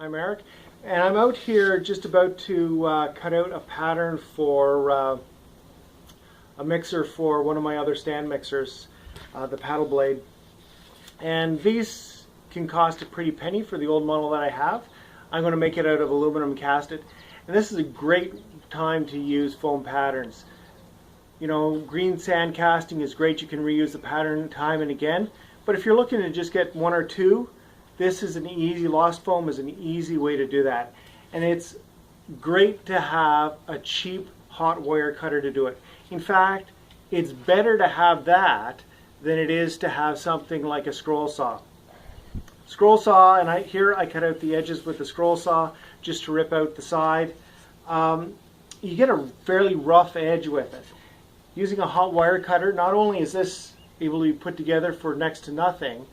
I'm Eric, and I'm out here just about to cut out a pattern for a mixer for one of my other stand mixers, the paddle blade. And these can cost a pretty penny for the old model that I have. I'm going to make it out of aluminum casted, and this is a great time to use foam patterns. You know, green sand casting is great. You can reuse the pattern time and again, but if you're looking to just get one or two, this is an easy, Lost Foam is an easy way to do that. And it's great to have a cheap hot wire cutter to do it. In fact, it's better to have that than it is to have something like a scroll saw. Scroll saw, and here I cut out the edges with the scroll saw just to rip out the side. You get a fairly rough edge with it. Using a hot wire cutter, not only is this able to be put together for next to nothing,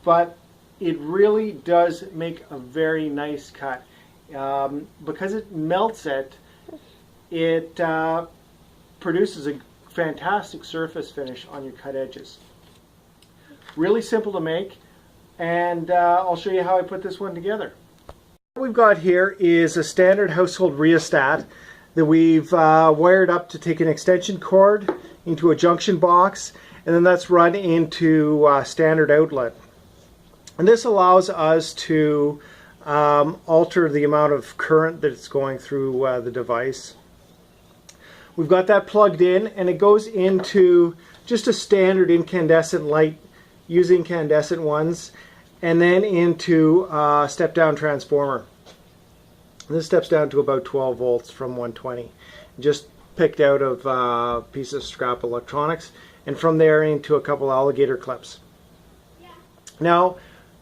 but it really does make a very nice cut. Because it melts it, it produces a fantastic surface finish on your cut edges. Really simple to make, and I'll show you how I put this one together. What we've got here is a standard household rheostat that we've wired up to take an extension cord into a junction box, and then that's run into a standard outlet. And this allows us to alter the amount of current that's going through the device. We've got that plugged in, and it goes into just a standard incandescent light, use incandescent ones, and then into a step-down transformer. This steps down to about 12 volts from 120. Just picked out of a piece of scrap electronics, and from there into a couple alligator clips. Yeah. Now,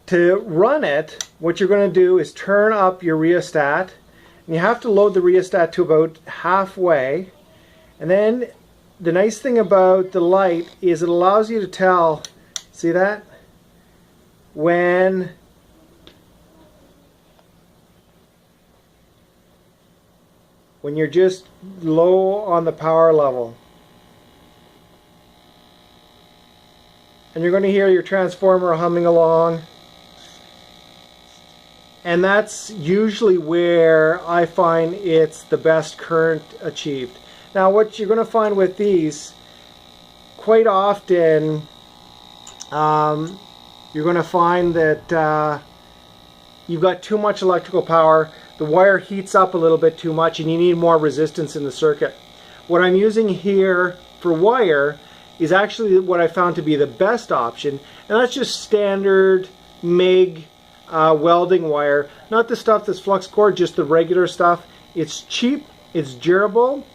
to run it, what you're going to do is turn up your rheostat, and you have to load the rheostat to about halfway. And then the nice thing about the light is it allows you to tell, see that? When you're just low on the power level. And you're going to hear your transformer humming along. And that's usually where I find it's the best current achieved. Now what you're going to find with these, quite often you're going to find that you've got too much electrical power, the wire heats up a little bit too much, and you need more resistance in the circuit. What I'm using here for wire is actually what I found to be the best option, and that's just standard MIG welding wire, not the stuff that's flux cord, just the regular stuff. It's cheap, it's durable,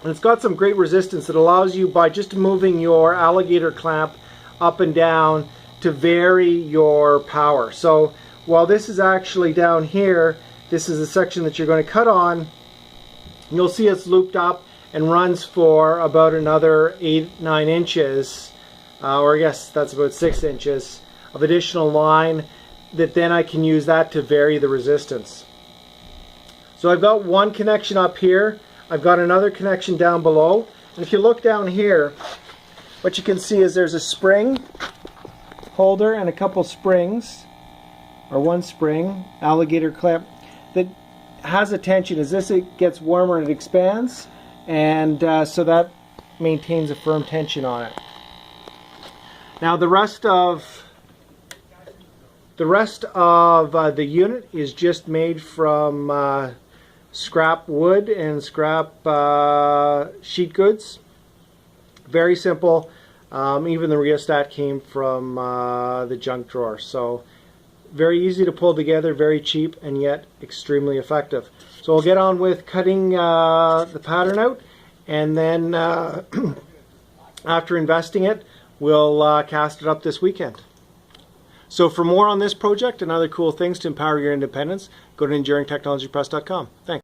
and it's got some great resistance that allows you, by just moving your alligator clamp up and down, to vary your power. So while this is actually down here, this is a section that you're going to cut on. You'll see it's looped up and runs for about another 8-9 inches, or I guess that's about 6 inches of additional line, that then I can use that to vary the resistance. So I've got one connection up here, I've got another connection down below, and if you look down here, what you can see is there's a spring holder and a couple springs, or one spring, alligator clamp, that has a tension. As it gets warmer, it expands, and so that maintains a firm tension on it. Now the rest of the unit is just made from scrap wood and scrap sheet goods. Very simple. Even the rheostat came from the junk drawer. So very easy to pull together, very cheap, and yet extremely effective. So I'll get on with cutting the pattern out, and then after investing it, we'll cast it up this weekend. So for more on this project and other cool things to empower your independence, go to EnduringTechnologyPress.com. Thanks.